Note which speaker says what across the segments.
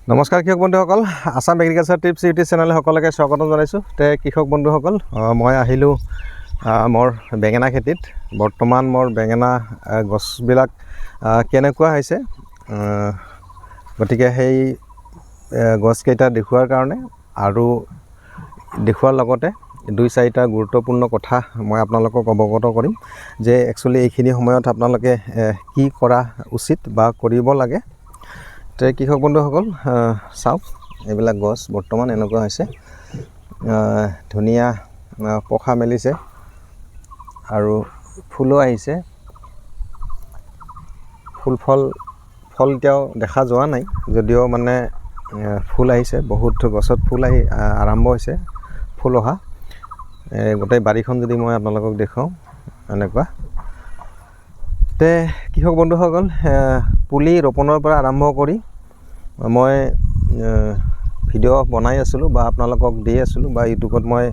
Speaker 1: নমস্কাৰ কৃষক বন্ধুসকল, আসাম এগ্ৰিকালচাৰ টিপছ ইউটিউব চেনেলে সকলোকে স্বাগতম জনাইছোঁ। কৃষক বন্ধুসকল, মই আহিলোঁ মোৰ বেঙেনা খেতিত। বৰ্তমান মোৰ বেঙেনা গছবিলাক কেনেকুৱা হৈছে, গতিকে সেই গছকেইটা দেখুৱাৰ কাৰণে আৰু দেখুৱাৰ লগতে 2-4টা গুৰুত্বপূৰ্ণ কথা মই আপোনালোকক অৱগত কৰিম যে একচুৱেলি এইখিনি সময়ত আপোনালোকে কি কৰা উচিত বা কৰিব লাগে। কৃষক বন্ধুসকল চাওক, এইবিলাক গছ বৰ্তমান এনেকুৱা হৈছে, ধুনীয়া পখা মেলিছে আৰু ফুলো আহিছে। ফল এতিয়াও দেখা যোৱা নাই, যদিও মানে ফুল আহিছে। বহুত গছত ফুল আৰম্ভ হৈছে, ফুল অহা। গোটেই বাৰীখন যদি মই আপোনালোকক দেখুৱাওঁ, এনেকুৱা। কৃষক বন্ধুসকল, পুলি ৰোপণৰ পৰা আৰম্ভ কৰি মই ভিডিঅ' বনাই আছিলোঁ বা আপোনালোকক দি আছিলোঁ বা ইউটিউবত মই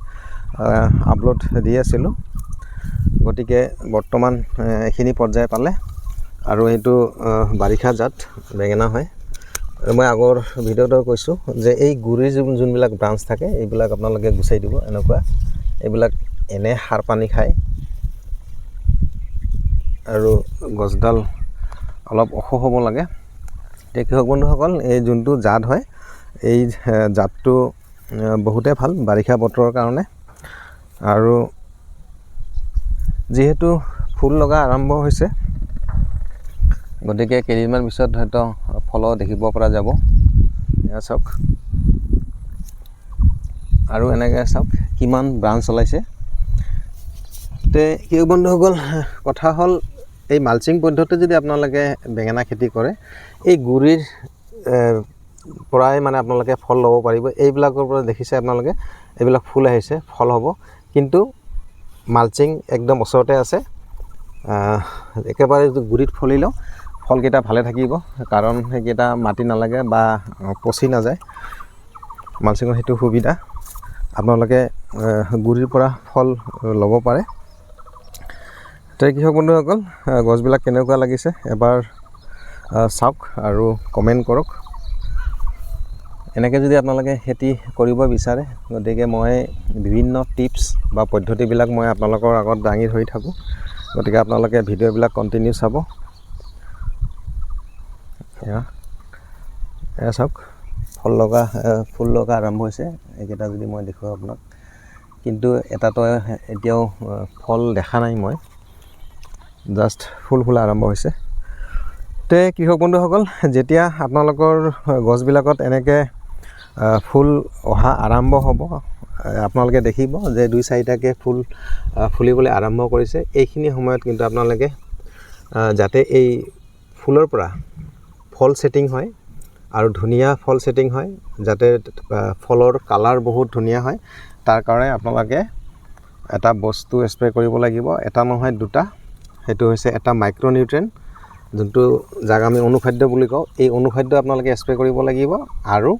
Speaker 1: আপলোড দি আছিলোঁ। গতিকে বৰ্তমান এইখিনি পৰ্যায় পালে আৰু এইটো বাৰিষা জাত বেঙেনা হয়। মই আগৰ ভিডিঅ'টো কৈছোঁ যে এই গুৰিৰ যোনবিলাক ব্ৰাঞ্চ থাকে, এইবিলাক আপোনালোকে গুচাই দিব। এনেকুৱা এইবিলাক এনে সাৰ পানী খায় আৰু গছডাল অলপ ওখ হ'ব লাগে। কৃষক বন্ধুসকল, এই যোনটো জাত হয়, এই জাতটো বহুতেই ভাল বাৰিষা বতৰৰ কাৰণে। আৰু যিহেতু ফুল লগা আৰম্ভ হৈছে, গতিকে কেইদিনমান পিছত হয়তো ফলো দেখিব পৰা যাব। এয়া চাওক, আৰু এনেকৈ চাওক কিমান ব্ৰাঞ্চ ওলাইছে। কৃষক বন্ধুসকল, কথা হ'ল এই মালচিং পদ্ধতি যদি আপোনালোকে বেঙেনা খেতি কৰে, এই গুৰিৰ পৰাই মানে আপোনালোকে ফল ল'ব পাৰিব। এইবিলাকৰ পৰা দেখিছে আপোনালোকে, এইবিলাক ফুল আহিছে, ফল হ'ব। কিন্তু মালচিং একদম ওচৰতে আছে। একেবাৰে গুৰিত ফলিলেও ফলকেইটা ভালে থাকিব, কাৰণ সেইকেইটা মাটি নালাগে বা পচি নাযায়। মালচিঙৰ সেইটো সুবিধা, আপোনালোকে গুৰিৰ পৰা ফল ল'ব পাৰে। কৃষক বন্ধুসকল, গছবিলাক কেনেকুৱা লাগিছে এবাৰ চাওক আৰু কমেণ্ট কৰক। এনেকৈ যদি আপোনালোকে খেতি কৰিব বিচাৰে, গতিকে মই বিভিন্ন টিপছ বা পদ্ধতিবিলাক মই আপোনালোকৰ আগত দাঙি ধৰি থাকোঁ। গতিকে আপোনালোকে ভিডিঅ'বিলাক কণ্টিনিউ চাব। এয়া চাওক, ফুল লগা আৰম্ভ হৈছে। এইকেইটা যদি মই দেখুৱাওঁ আপোনাক, কিন্তু এটাতো এতিয়াও ফল দেখা নাই মই, জাষ্ট ফুল আৰম্ভ হৈছে। কৃষক বন্ধুসকল, যেতিয়া আপোনালোকৰ গছবিলাকত এনেকৈ ফুল অহা আৰম্ভ হ'ব, আপোনালোকে দেখিব যে 2-4টাকৈ ফুল ফুলিবলৈ আৰম্ভ কৰিছে। এইখিনি সময়ত কিন্তু আপোনালোকে যাতে এই ফুলৰ পৰা ফল ছেটিং হয় আৰু ধুনীয়া ফল ছেটিং হয়, যাতে ফলৰ কালাৰ বহুত ধুনীয়া হয়, তাৰ কাৰণে আপোনালোকে এটা বস্তু স্প্ৰে কৰিব লাগিব। এটা নহয়, 2টা। সেইটো হৈছে এটা মাইক্ৰ'নিউট্ৰেণ্ট, যোনটো যাক আমি অনুখাদ্য বুলি কওঁ। এই অনুখাদ্য আপোনালোকে স্প্ৰে কৰিব লাগিব। আৰু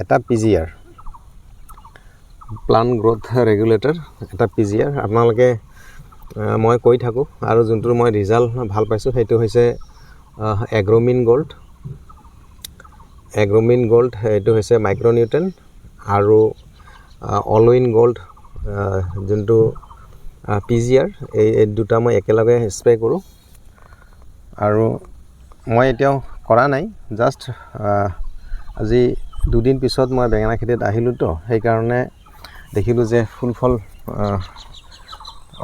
Speaker 1: এটা PGR, প্লাণ্ট গ্ৰ'থ ৰেগুলেটৰ, এটা PGR আপোনালোকে মই কৈ থাকোঁ। আৰু যোনটো মই ৰিজাল্ট ভাল পাইছোঁ, সেইটো হৈছে এগ্ৰ'মিন গল্ড। এইটো হৈছে মাইক্ৰ'নিউট্ৰেণ্ট। আৰু অল ইন গল্ড, যোনটো PGR, এই 2টা মই একেলগে স্প্ৰে কৰোঁ। আৰু মই এতিয়াও কৰা নাই, জাষ্ট আজি 2 দিন পিছত মই বেঙেনা খেতিত আহিলোঁতো, সেইকাৰণে দেখিলোঁ যে ফল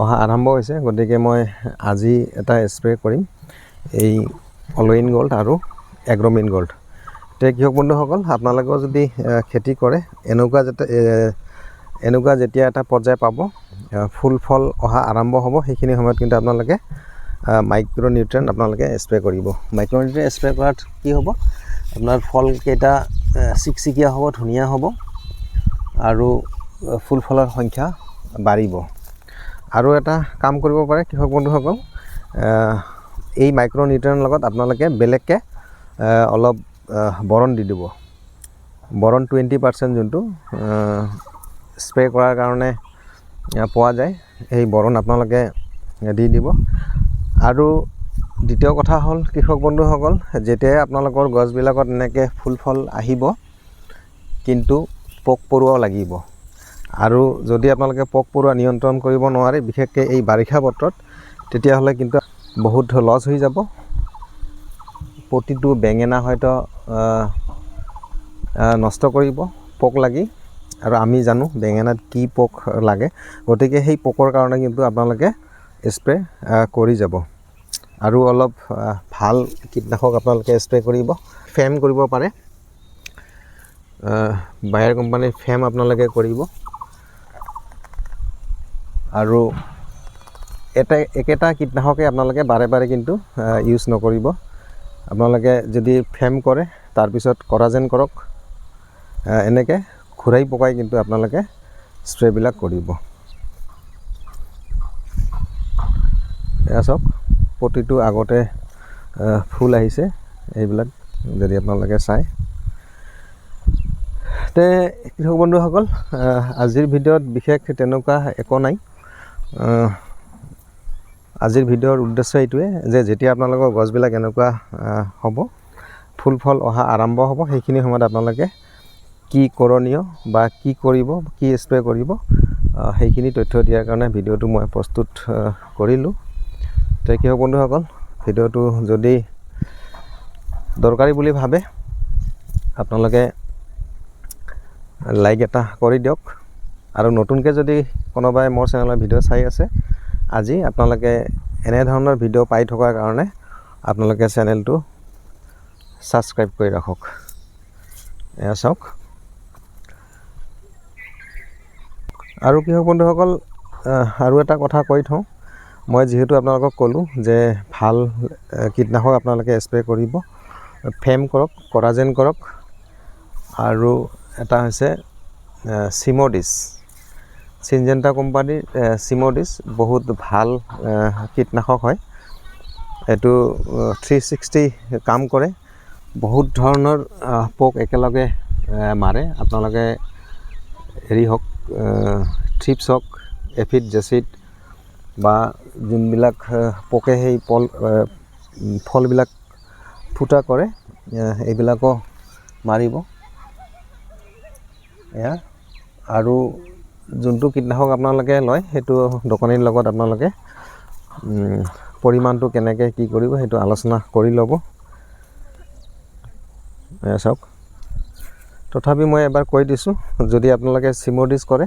Speaker 1: অহা আৰম্ভ হৈছে। গতিকে মই আজি এটা স্প্ৰে কৰিম, এই অল ইন গল্ড আৰু এগ্ৰ'মিন গল্ড। কৃষক বন্ধুসকল, আপোনালোকেও যদি খেতি কৰে, এনেকুৱা যেতিয়া এটা পৰ্যায় পাব, ফল অহা আৰম্ভ হ'ব, সেইখিনি সময়ত কিন্তু আপোনালোকে মাইক্ৰ'নিউট্ৰেণ্ট আপোনালোকে স্প্ৰে কৰিব। মাইক্ৰ'নিউট্ৰেণ্ট স্প্ৰে কৰাত কি হ'ব, আপোনাৰ ফলকেইটা চিকচিকীয়া হ'ব, ধুনীয়া হ'ব আৰু ফলৰ সংখ্যা বাঢ়িব। আৰু এটা কাম কৰিব পাৰে কৃষক বন্ধুসকল, এই মাইক্ৰ'নিউট্ৰেণ্টৰ লগত আপোনালোকে বেলেগকৈ অলপ বৰণ দি দিব। বৰণ 20% যোনটো স্প্ৰে কৰাৰ কাৰণে পোৱা যায়, সেই বৰণ আপোনালোকে দি দিব। আৰু দ্বিতীয় কথা হ'ল কৃষক বন্ধুসকল, যেতিয়াই আপোনালোকৰ গছবিলাকত এনেকৈ ফল আহিব, কিন্তু পোক পৰুৱাও লাগিব। আৰু যদি আপোনালোকে পোক পৰুৱা নিয়ন্ত্ৰণ কৰিব নোৱাৰে, বিশেষকৈ এই বাৰিষা বতৰত, তেতিয়াহ'লে কিন্তু বহুত লছ হৈ যাব। প্ৰতিটো বেঙেনা হয়তো নষ্ট কৰিব পোক লাগি, আৰু আমি জানো বেঙেনাত কি পোক লাগে। গতিকে সেই পোকৰ কাৰণে কিন্তু আপোনালোকে স্প্ৰে কৰি যাব। আৰু অলপ ভাল কীটনাশক আপোনালোকে স্প্ৰে কৰিব। ফেম কৰিব পাৰে, বায়াৰ কোম্পানীৰ ফেম আপোনালোকে কৰিব। আৰু একেটা কীটনাশকে আপোনালোকে বাৰে বাৰে কিন্তু ইউজ নকৰিব। আপোনালোকে যদি ফেম কৰে, তাৰপিছত কৰাজেন কৰক, এনেকৈ ঘূৰাই পকাই কিন্তু আপোনালোকে স্প্ৰেবিলাক কৰিব। এয়া চাওক, প্ৰতিটো আগতে ফুল আহিছে, এইবিলাক যদি আপোনালোকে চায়। তে কৃষক বন্ধুসকল, আজিৰ ভিডিঅ'ত বিশেষ তেনেকুৱা একো নাই। আজিৰ ভিডিঅ'ৰ উদ্দেশ্য এইটোৱে যে যেতিয়া আপোনালোকৰ গছবিলাক এনেকুৱা হ'ব, ফুল ফল অহা আৰম্ভ হ'ব, সেইখিনি সময়ত আপোনালোকে কি কৰণীয় বা কি কৰিব, কি স্প্ৰে কৰিব, সেইখিনি তথ্য দিয়াৰ কাৰণে ভিডিঅ'টো মই প্ৰস্তুত কৰিলোঁ। তো কৃষক বন্ধুসকল, ভিডিঅ'টো যদি দৰকাৰী বুলি ভাবে, আপোনালোকে লাইক এটা কৰি দিয়ক। আৰু নতুনকৈ যদি কোনোবাই মোৰ চেনেলৰ ভিডিঅ' চাই আছে, আজি আপোনালোকে এনেধৰণৰ ভিডিঅ' পাই থকাৰ কাৰণে আপোনালোকে চেনেলটো ছাবস্ক্ৰাইব কৰি ৰাখক। এয়া চাওক। আৰু কৃষক বন্ধুসকল, আৰু এটা কথা কৈ থওঁ, মই যিহেতু আপোনালোকক ক'লোঁ যে ভাল কীটনাশক আপোনালোকে স্প্ৰে কৰিব, ফেম কৰক, কৰাজেন কৰক, আৰু এটা হৈছে চিমোডিছ, চিনজেণ্টা কোম্পানীৰ চিমোডিছ বহুত ভাল কীটনাশক হয়। এইটো 360 কাম কৰে, বহুত ধৰণৰ পোক একেলগে মাৰে। আপোনালোকে হেৰি হওক, থ্ৰিপছ হওক, এফিড জেচিড বা যোনবিলাক পোকে সেই ফলবিলাক ফুটা কৰে, এইবিলাকো মাৰিব। এয়া, আৰু যোনটো কীটনাশক আপোনালোকে লয়, সেইটো দোকানীৰ লগত আপোনালোকে পৰিমাণটো কেনেকৈ কি কৰিব, সেইটো আলোচনা কৰি ল'ব। এয়া চাওক। তথাপি মই এবাৰ কৈ দিছোঁ, যদি আপোনালোকে চিমোডিছ কৰে,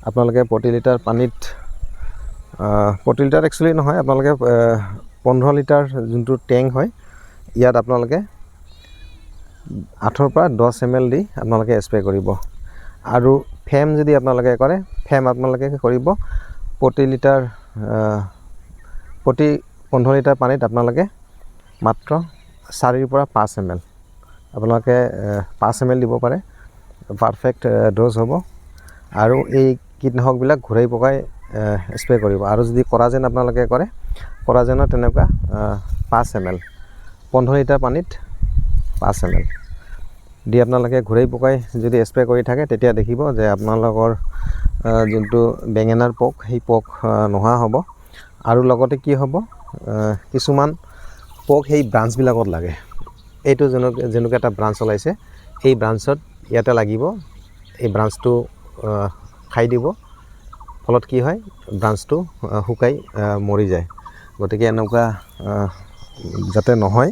Speaker 1: আপোনালোকে প্ৰতি লিটাৰ পানীত, প্ৰতি লিটাৰ একচুৱেলি নহয়, আপোনালোকে 15 লিটাৰ যোনটো টেংক হয়, ইয়াত আপোনালোকে 8 পৰা 10 ml দি আপোনালোকে স্প্ৰে কৰিব। আৰু ফেম যদি আপোনালোকে কৰে, ফেম আপোনালোকে কৰিব প্ৰতি 15 লিটাৰ পানীত আপোনালোকে মাত্ৰ 4 পৰা 5 ml আপোনালোকে 5 ml দিব পাৰে, পাৰফেক্ট ড'জ হ'ব। আৰু এই কীটনাশকবিলাক ঘূৰাই পকাই স্প্ৰে কৰিব। আৰু যদি কৰাজেন আপোনালোকে কৰে, কৰাজেনৰ তেনেকুৱা 5 ml, 15 লিটাৰ পানীত 5 ml দি আপোনালোকে ঘূৰাই পকাই যদি স্প্ৰে কৰি থাকে, তেতিয়া দেখিব যে আপোনালোকৰ যোনটো বেঙেনাৰ পোক, সেই পোক নোহোৱা হ'ব। আৰু লগতে কি হ'ব, কিছুমান পোক সেই ব্ৰাঞ্চবিলাকত লাগে। এইটো যেনেকৈ এটা ব্ৰাঞ্চ ওলাইছে, এই ব্ৰাঞ্চত ইয়াতে লাগিব, এই ব্ৰাঞ্চটো খাই দিব, ফলত কি হয়, ব্ৰাঞ্চটো শুকাই মৰি যায়। গতিকে এনেকুৱা যাতে নহয়,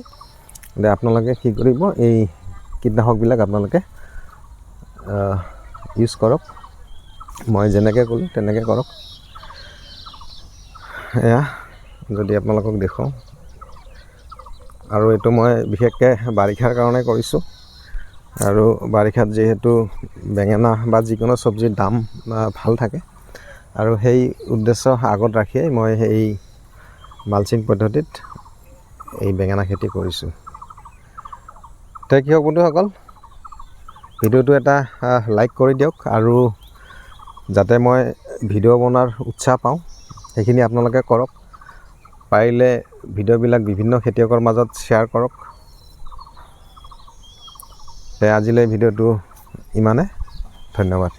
Speaker 1: আপোনালোকে কি কৰিব, এই কীটনাশকবিলাক আপোনালোকে ইউজ কৰক। মই যেনেকৈ ক'লোঁ তেনেকৈ কৰক। এয়া যদি আপোনালোকক দেখুৱাওঁ, আৰু এইটো মই বিশেষকৈ বাৰিষাৰ কাৰণে কৰিছোঁ। আৰু বাৰিষাত যিহেতু বেঙেনা বা যিকোনো চব্জিৰ দাম ভাল থাকে, আৰু সেই উদ্দেশ্য আগত ৰাখিয়েই মই এই মালচিং পদ্ধতিত এই বেঙেনা খেতি কৰিছোঁ। তো কৃষক বন্ধুসকল, ভিডিঅ'টো এটা লাইক কৰি দিয়ক, আৰু যাতে মই ভিডিঅ' বনোৱাৰ উৎসাহ পাওঁ, সেইখিনি আপোনালোকে কৰক। পাৰিলে ভিডিঅ'বিলাক বিভিন্ন খেতিয়কৰ মাজত শ্বেয়াৰ কৰক। আজিলৈ ভিডিঅ'টো ইমানে, ধন্যবাদ।